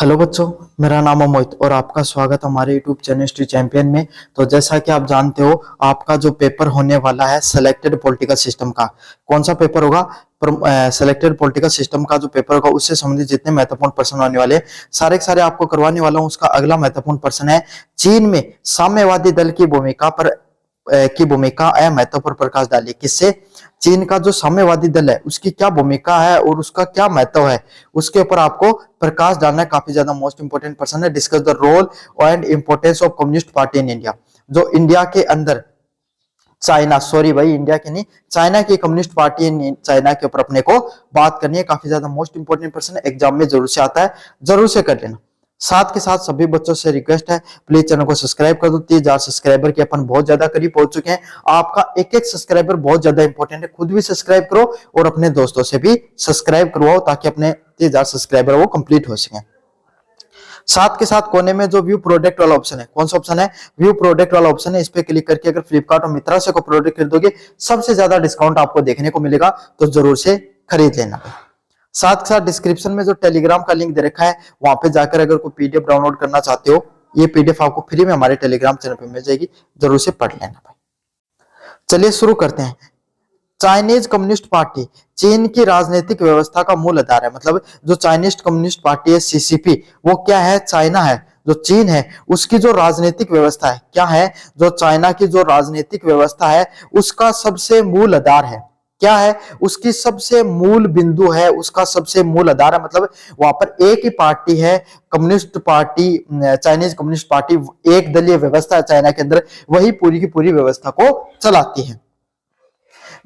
Hello बच्चों, मेरा नाम है मोहित और आपका स्वागत हमारे यूट्यूब चैनल हिस्ट्री चैंपियन में। तो जैसा कि आप जानते हो, आपका जो पेपर होने वाला है सिलेक्टेड पॉलिटिकल सिस्टम का, कौन सा पेपर होगा? सिलेक्टेड पॉलिटिकल सिस्टम का जो पेपर होगा उससे संबंधित जितने महत्वपूर्ण प्रश्न आने वाले सारे के सारे आपको करवाने वाला हूं। उसका अगला महत्वपूर्ण प्रश्न है, चीन में साम्यवादी दल की भूमिका पर अहम महत्व पर प्रकाश डालिए। किससे? चीन का जो साम्यवादी दल है उसकी क्या भूमिका है और उसका क्या महत्व है, उसके ऊपर आपको प्रकाश डालना है। काफी ज्यादा मोस्ट इंपोर्टेंट पर्सन है। Discuss the role and importance of communist party in India. जो इंडिया के अंदर चाइना, सॉरी भाई, इंडिया के नहीं, चाइना की कम्युनिस्ट पार्टी इन चाइना के ऊपर अपने को बात करनी है। काफी ज्यादा मोस्ट इंपोर्टेंट पर्सन है, एग्जाम में जरूर से आता है, जरूर से कर लेना। साथ के साथ सभी बच्चों से रिक्वेस्ट है, प्लीज चैनल को सब्सक्राइब कर दो। 30,000 सब्सक्राइबर के अपन बहुत ज्यादा करीब पहुंच चुके हैं। आपका एक एक सब्सक्राइबर बहुत ज्यादा इंपॉर्टेंट है। खुद भी सब्सक्राइब करो और अपने दोस्तों से भी सब्सक्राइब करवाओ ताकि अपने 30,000 सब्सक्राइबर वो कंप्लीट हो सके। साथ के साथ कोने में जो व्यू प्रोडक्ट वाला ऑप्शन है, कौन सा ऑप्शन है? व्यू प्रोडक्ट वाला ऑप्शन है। इस पे क्लिक करके अगर फ्लिपकार्ट और मित्रा से कोई प्रोडक्ट खरीदोगे, सबसे ज्यादा डिस्काउंट आपको देखने को मिलेगा, तो जरूर से खरीद लेना। साथ के साथ डिस्क्रिप्शन में जो टेलीग्राम का लिंक दे रखा है, वहां पे जाकर अगर कोई पीडीएफ डाउनलोड करना चाहते हो, ये पीडीएफ आपको फ्री में हमारे टेलीग्राम चैनल पे मिल जाएगी, जरूर से पढ़ लेना भाई। चलिए शुरू करते हैं। चाइनीज कम्युनिस्ट पार्टी चीन की राजनीतिक व्यवस्था का मूल आधार है। मतलब जो चाइनीज कम्युनिस्ट पार्टी है सीसीपी, वो क्या है? चाइना है। जो चीन है उसकी जो राजनीतिक व्यवस्था है क्या है? जो चाइना की जो राजनीतिक व्यवस्था है उसका सबसे मूल आधार है। क्या है? उसकी सबसे मूल बिंदु है, उसका सबसे मूल आधार है। मतलब वहां पर एक ही पार्टी है, communist party, Chinese communist party, एक दलीय व्यवस्था है चाइना के अंदर, वही पूरी की पूरी व्यवस्था को चलाती है।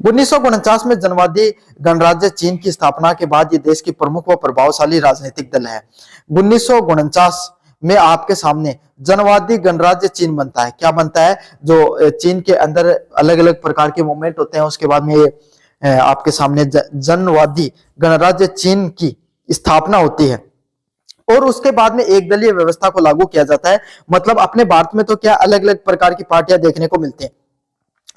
1949 में जनवादी गणराज्य चीन की स्थापना के बाद ये देश की प्रमुख व प्रभावशाली राजनीतिक दल है। 1949 में आपके सामने जनवादी गणराज्य चीन बनता है। क्या बनता है? जो चीन के अंदर अलग अलग प्रकार के मूवमेंट होते हैं, उसके बाद में ये आपके सामने जनवादी गणराज्य चीन की स्थापना होती है और उसके बाद में एक दलीय व्यवस्था को लागू किया जाता है। मतलब अपने भारत में तो क्या अलग अलग प्रकार की पार्टियां देखने को मिलती हैं,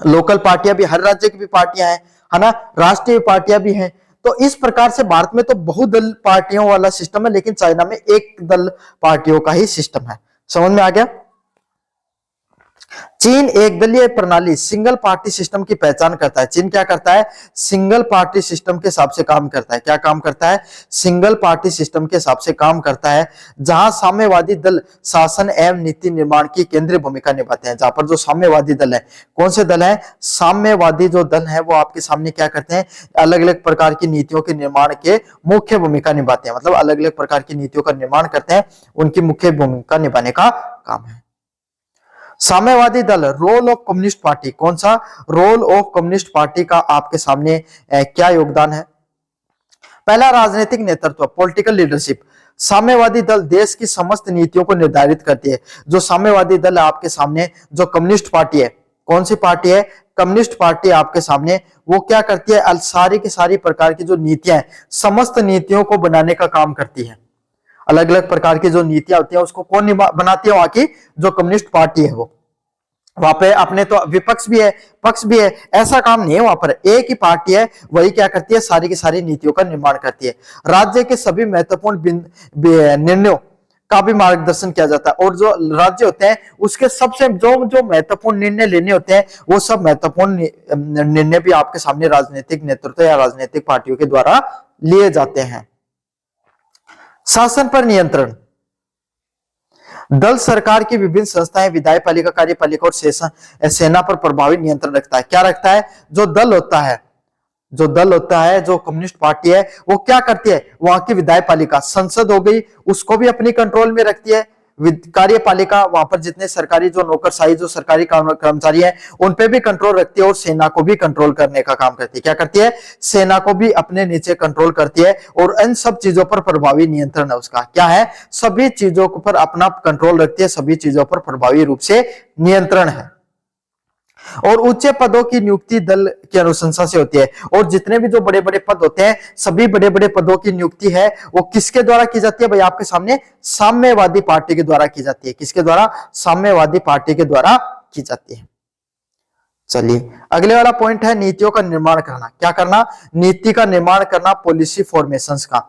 लोकल पार्टियां भी, हर राज्य की भी पार्टियां हैं, है ना, राष्ट्रीय पार्टियां भी हैं। तो इस प्रकार से भारत में तो बहुदल पार्टियों वाला सिस्टम है, लेकिन चाइना में एक दल पार्टियों का ही सिस्टम है। समझ में आ गया? चीन एक दलीय प्रणाली, सिंगल पार्टी सिस्टम की पहचान करता है। चीन क्या करता है? सिंगल पार्टी सिस्टम के हिसाब से काम करता है। क्या काम करता है? सिंगल पार्टी सिस्टम के हिसाब से काम करता है, जहां साम्यवादी दल शासन एवं नीति निर्माण की केंद्रीय भूमिका निभाते हैं। जहां पर जो साम्यवादी दल है, कौन से दल है? साम्यवादी जो दल है वो आपके सामने क्या करते हैं? अलग अलग प्रकार की नीतियों के निर्माण के मुख्य भूमिका निभाते हैं। मतलब अलग अलग प्रकार की नीतियों का निर्माण करते हैं, उनकी मुख्य भूमिका निभाने का काम है। साम्यवादी दल, रोल ऑफ कम्युनिस्ट पार्टी, कौन सा? रोल ऑफ कम्युनिस्ट पार्टी का आपके सामने क्या योगदान है? पहला, राजनीतिक नेतृत्व, पॉलिटिकल लीडरशिप। साम्यवादी दल देश की समस्त नीतियों को निर्धारित करती है। जो साम्यवादी दल है आपके सामने, जो कम्युनिस्ट पार्टी है, कौन सी पार्टी है? कम्युनिस्ट पार्टी आपके सामने, वो क्या करती है? सारी की सारी प्रकार की जो नीतियां हैं, समस्त नीतियों को बनाने का काम करती है। अलग अलग प्रकार की जो नीतियां होती है उसको कौन बनाती है? वहां की जो कम्युनिस्ट पार्टी है वो। वहां पे अपने तो विपक्ष भी है, पक्ष भी है, ऐसा काम नहीं है। वहां पर एक ही पार्टी है, वही क्या करती है? सारी की सारी नीतियों का निर्माण करती है। राज्य के सभी महत्वपूर्ण निर्णयों का भी मार्गदर्शन किया जाता है। और जो राज्य होते हैं उसके सबसे जो जो महत्वपूर्ण निर्णय लेने होते हैं, वो सब महत्वपूर्ण निर्णय भी आपके सामने राजनीतिक नेतृत्व या राजनीतिक पार्टियों के द्वारा लिए जाते हैं। शासन पर नियंत्रण, दल सरकार की विभिन्न संस्थाएं, विधायपालिका, कार्यपालिका और सेना पर प्रभावी नियंत्रण रखता है। क्या रखता है? जो दल होता है, जो दल होता है, जो कम्युनिस्ट पार्टी है, वो क्या करती है? वहां की विधायपालिका, संसद हो गई, उसको भी अपनी कंट्रोल में रखती है। कार्यपालिका, वहां पर जितने सरकारी जो नौकरशाही जो सरकारी कर्मचारी हैं, उन पे भी कंट्रोल रखती है और सेना को भी कंट्रोल करने का काम करती है। क्या करती है? सेना को भी अपने नीचे कंट्रोल करती है और इन सब चीजों पर प्रभावी नियंत्रण है उसका। क्या है? सभी चीजों पर अपना कंट्रोल रखती है, सभी चीजों पर प्रभावी रूप से नियंत्रण है। और उच्च पदों की नियुक्ति दल की अनुशंसा से होती है। और जितने भी जो बड़े बड़े पद होते हैं, सभी बड़े बड़े पदों की नियुक्ति है वो किसके द्वारा की जाती है? भाई आपके सामने साम्यवादी पार्टी के द्वारा की जाती है। किसके द्वारा? साम्यवादी पार्टी के द्वारा की जाती है। चलिए अगले वाला पॉइंट है नीतियों का निर्माण करना। क्या करना? नीति का निर्माण करना, पॉलिसी फॉर्मेशंस का।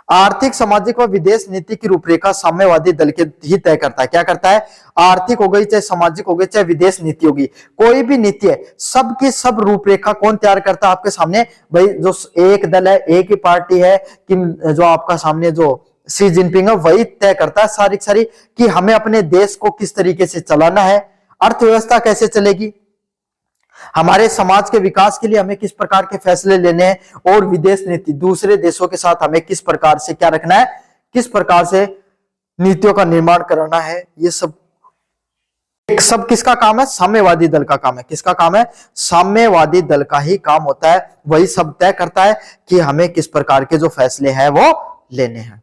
आर्थिक, सामाजिक व विदेश नीति की रूपरेखा साम्यवादी दल के ही तय करता है। क्या करता है? आर्थिक हो गई, चाहे सामाजिक हो गई, चाहे विदेश नीति होगी, कोई भी नीति है, सबकी सब रूपरेखा कौन तैयार करता है आपके सामने? भाई जो एक दल है, एक ही पार्टी है, कि जो आपका सामने जो शी जिनपिंग है वही तय करता है सारी सारी कि हमें अपने देश को किस तरीके से चलाना है, अर्थव्यवस्था कैसे चलेगी, हमारे समाज के विकास के लिए हमें किस प्रकार के फैसले लेने हैं, और विदेश नीति, दूसरे देशों के साथ हमें किस प्रकार से क्या रखना है, किस प्रकार से नीतियों का निर्माण कराना है। ये सब किसका काम है? साम्यवादी दल का काम है। किसका काम है? साम्यवादी दल का ही काम होता है। वही सब तय करता है कि हमें किस प्रकार के जो फैसले हैं वो लेने हैं।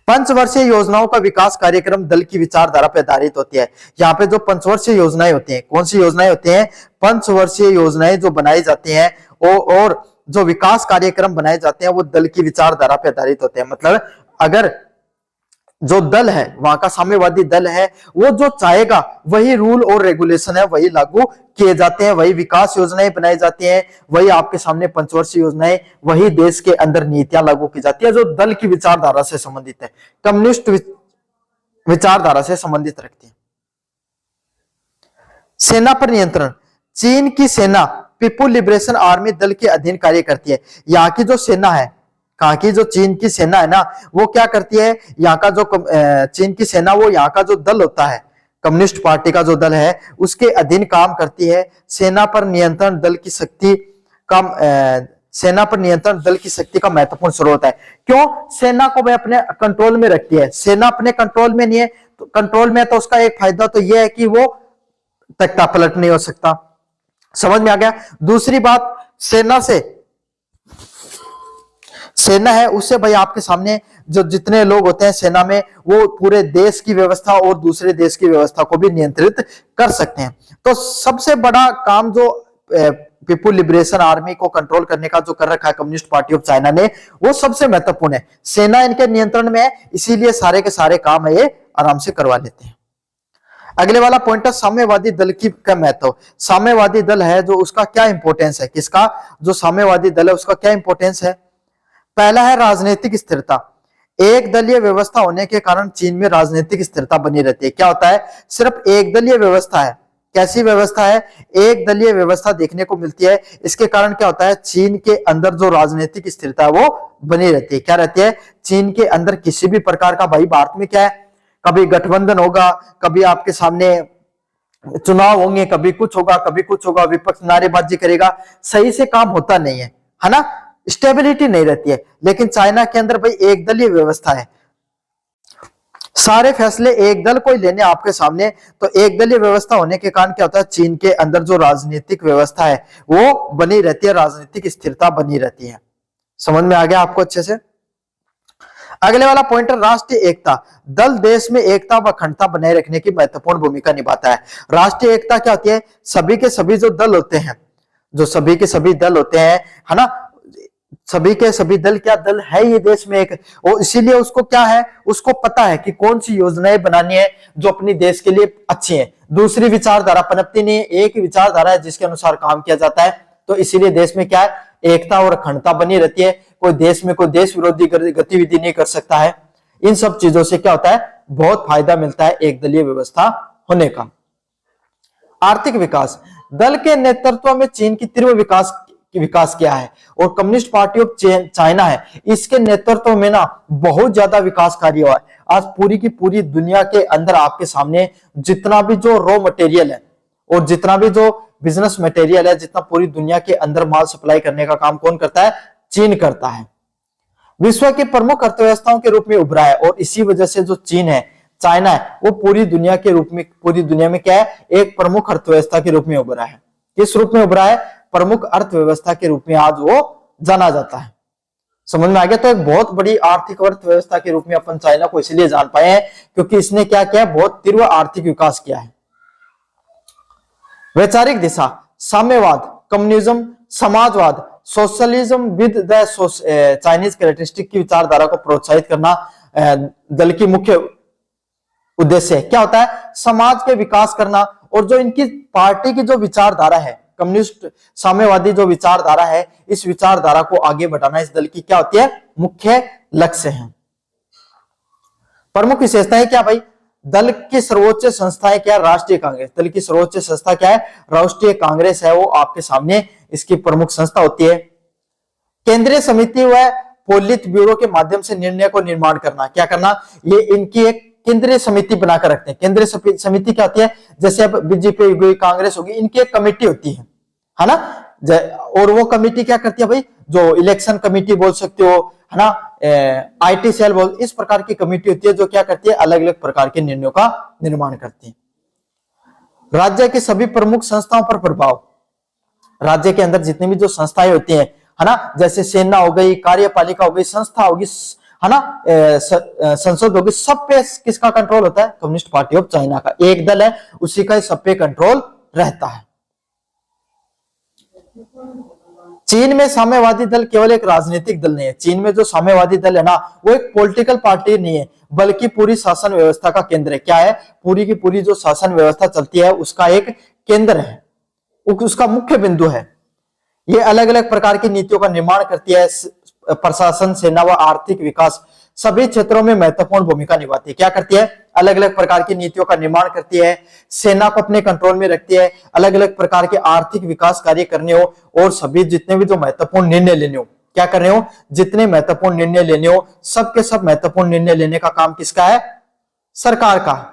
पंचवर्षीय योजनाओं का विकास कार्यक्रम दल की विचारधारा पर आधारित होती है। यहाँ पे जो पंचवर्षीय योजनाएं होती हैं, कौन सी योजनाएं होती हैं? पंचवर्षीय योजनाएं जो बनाई जाती हैं और जो विकास कार्यक्रम बनाए जाते हैं वो दल की विचारधारा पर आधारित होते हैं। मतलब अगर जो दल है, वहां का साम्यवादी दल है, वो जो चाहेगा वही रूल और रेगुलेशन है वही लागू किए जाते हैं, वही विकास योजनाएं बनाई जाती हैं, वही आपके सामने पंचवर्षीय योजनाएं, वही देश के अंदर नीतियां लागू की जाती है जो दल की विचारधारा से संबंधित है, कम्युनिस्ट विचारधारा से संबंधित रखती है। सेना पर नियंत्रण। चीन की सेना पीपुल लिबरेशन आर्मी दल के अधीन कार्य करती है। यहाँ की जो सेना है, कहाँ की जो चीन की सेना है ना, वो क्या करती है? यहाँ का जो चीन की सेना, वो यहाँ का जो दल होता है, कम्युनिस्ट पार्टी का जो दल है, उसके अधीन काम करती है। सेना पर नियंत्रण दल की शक्ति का महत्वपूर्ण स्रोत है। क्यों? सेना को वह अपने कंट्रोल में रखती है। सेना अपने कंट्रोल में नहीं है, तो कंट्रोल में तो उसका एक फायदा तो यह है कि वो तख्ता पलट नहीं हो सकता। समझ में आ गया? दूसरी बात, सेना है उससे भाई आपके सामने जो जितने लोग होते हैं सेना में, वो पूरे देश की व्यवस्था और दूसरे देश की व्यवस्था को भी नियंत्रित कर सकते हैं। तो सबसे बड़ा काम जो पीपुल लिबरेशन आर्मी को कंट्रोल करने का जो कर रखा है कम्युनिस्ट पार्टी ऑफ चाइना ने, वो सबसे महत्वपूर्ण है। सेना इनके नियंत्रण में है, इसीलिए सारे के सारे काम है ये आराम से करवा लेते हैं। अगले वाला पॉइंट है साम्यवादी दल की का महत्व। साम्यवादी दल है जो, उसका क्या इंपोर्टेंस है? किसका? जो साम्यवादी दल है उसका क्या इंपोर्टेंस है? पहला है राजनीतिक स्थिरता। एक दलीय व्यवस्था होने के कारण चीन में राजनीतिक स्थिरता बनी रहती है। क्या होता है? सिर्फ एक दलीय व्यवस्था है। कैसी व्यवस्था है? एक दलीय व्यवस्था देखने को मिलती है। इसके कारण क्या होता है? चीन के अंदर जो राजनीतिक स्थिरता है वो बनी रहती है। क्या रहती है? चीन के अंदर किसी भी प्रकार का, भाई भारत में क्या है, कभी गठबंधन होगा, कभी आपके सामने चुनाव होंगे, कभी कुछ होगा, कभी कुछ होगा, विपक्ष नारेबाजी करेगा, सही से काम होता नहीं है ना, स्टेबिलिटी नहीं रहती है। लेकिन चाइना के अंदर भाई एक दलीय व्यवस्था है, सारे फैसले एक दल को ही लेने आपके सामने। तो एक दलीय व्यवस्था होने के कारण क्या होता है? चीन के अंदर जो राजनीतिक व्यवस्था है वो बनी रहती है, राजनीतिक स्थिरता बनी रहती है। समझ में आ गया आपको अच्छे से? अगले वाला पॉइंट है राष्ट्रीय एकता। दल देश में एकता व अखंडता बनाए रखने की महत्वपूर्ण भूमिका निभाता है। राष्ट्रीय एकता क्या होती है? सभी के सभी जो दल होते हैं, जो सभी के सभी दल होते हैं, है ना, सभी के सभी दल, क्या दल है ये देश में एक, और इसीलिए उसको क्या है, उसको पता है कि कौन सी योजनाएं बनानी है जो अपनी देश के लिए अच्छी है। दूसरी विचारधारा पनपती नहीं है, एक ही विचारधारा है जिसके अनुसार काम किया जाता है। तो इसीलिए देश में क्या है? एकता और अखंडता बनी रहती है। कोई देश में कोई देश विरोधी गतिविधि नहीं कर सकता है। इन सब चीजों से क्या होता है? बहुत फायदा मिलता है एक दलीय व्यवस्था होने का। आर्थिक विकास। दल के नेतृत्व में चीन की तीव्र विकास किया है, और कम्युनिस्ट पार्टी ऑफ चाइना है, इसके नेतृत्व में ना बहुत ज्यादा विकास कार्य हुआ है। आज पूरी की पूरी दुनिया के अंदर आपके सामने जितना भी जो रॉ मटेरियल है और जितना भी जो बिजनेस मटेरियल है, जितना पूरी दुनिया के अंदर माल सप्लाई करने का काम कौन करता है? चीन करता है। विश्व की प्रमुख अर्थव्यवस्थाओं के रूप में उभरा है, और इसी वजह से जो चीन है, चाइना है, वो पूरी दुनिया के रूप में, पूरी दुनिया में क्या है? एक प्रमुख अर्थव्यवस्था के रूप में उभरा है। किस रूप में उभरा है? प्रमुख अर्थव्यवस्था के रूप में आज वो जाना जाता है। समझ में आ गया? तो एक बहुत बड़ी आर्थिक अर्थव्यवस्था के रूप में अपन चाइना को इसलिए जान पाए हैं क्योंकि इसने क्या किया? बहुत तीव्र आर्थिक विकास किया है। वैचारिक दिशा। साम्यवाद, कम्युनिज्म, समाजवाद, socialism with the Chinese characteristic की विचारधारा को प्रोत्साहित करना दल की मुख्य उद्देश्य है। क्या होता है? समाज के विकास करना, और जो इनकी पार्टी की जो विचारधारा है, कम्युनिस्ट साम्यवादी जो विचारधारा है, इस विचारधारा को आगे बढ़ाना इस दल की क्या होती है? मुख्य लक्ष्य हैं। प्रमुख विशेषताएं क्या भाई? दल की सर्वोच्च संस्थाएं क्या? राष्ट्रीय कांग्रेस। दल की सर्वोच्च संस्था क्या है? राष्ट्रीय कांग्रेस है, वो आपके सामने इसकी प्रमुख संस्था होती है। केंद्रीय समिति व पोलित ब्यूरो के माध्यम से निर्णय को निर्माण करना। क्या करना? ये इनकी एक केंद्रीय समिति बनाकर रखते हैं। केंद्रीय समिति क्या होती है? जैसे अब बीजेपी होगी, कांग्रेस होगी, इनकी एक कमेटी होती है ना? और वो कमेटी क्या करती है भाई? जो इलेक्शन कमेटी बोल सकते हो, है ना, आईटी सेल बोल, इस प्रकार की कमेटी होती है जो क्या करती है? अलग अलग प्रकार के निर्णयों का निर्माण करती है। राज्य की सभी प्रमुख संस्थाओं पर प्रभाव। राज्य के अंदर जितनी भी जो संस्थाएं होती हैं, है ना, जैसे सेना हो गई, कार्यपालिका हो गई, संस्था होगी, है ना, संसद होगी, सब पे किसका कंट्रोल होता है? कम्युनिस्ट पार्टी ऑफ चाइना का। एक दल है, उसी का सब पे कंट्रोल रहता है। चीन में साम्यवादी दल केवल एक राजनीतिक दल नहीं है। चीन में जो साम्यवादी दल है ना, वो एक पॉलिटिकल पार्टी नहीं है, बल्कि पूरी शासन व्यवस्था का केंद्र है। क्या है? पूरी की पूरी जो शासन व्यवस्था चलती है उसका एक केंद्र है, उसका मुख्य बिंदु है। ये अलग अलग प्रकार की नीतियों का निर्माण करती है। प्रशासन, सेना व आर्थिक विकास सभी क्षेत्रों में महत्वपूर्ण भूमिका निभाती है। क्या करती है? अलग अलग प्रकार की नीतियों का निर्माण करती है, सेना को अपने कंट्रोल में रखती है, अलग अलग प्रकार के आर्थिक विकास कार्य करने हो, और सभी जितने भी जो महत्वपूर्ण निर्णय लेने हो, क्या करने हो? जितने महत्वपूर्ण निर्णय लेने हो, सबके सब महत्वपूर्ण निर्णय लेने का काम किसका है? सरकार का।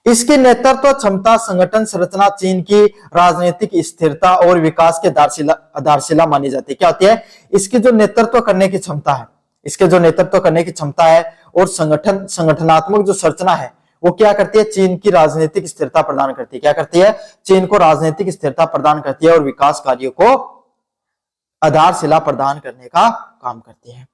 इसकी नेतृत्व क्षमता, संगठन संरचना चीन की राजनीतिक स्थिरता और विकास के आधारशिला मानी जाती है। क्या होती है? इसकी जो नेतृत्व करने की क्षमता है, इसके जो नेतृत्व करने की क्षमता है, और संगठनात्मक जो संरचना है, वो क्या करती है? चीन की राजनीतिक स्थिरता प्रदान करती है। क्या करती है? चीन को राजनीतिक स्थिरता प्रदान करती है और विकास कार्यों को आधारशिला प्रदान करने का काम करती है।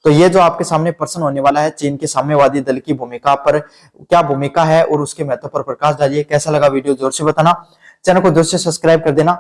तो ये जो आपके सामने प्रश्न होने वाला है, चीन के साम्यवादी दल की भूमिका पर क्या भूमिका है और उसके महत्व पर प्रकाश डालिए। कैसा लगा वीडियो? जोर से बताना। चैनल को जोर से सब्सक्राइब कर देना।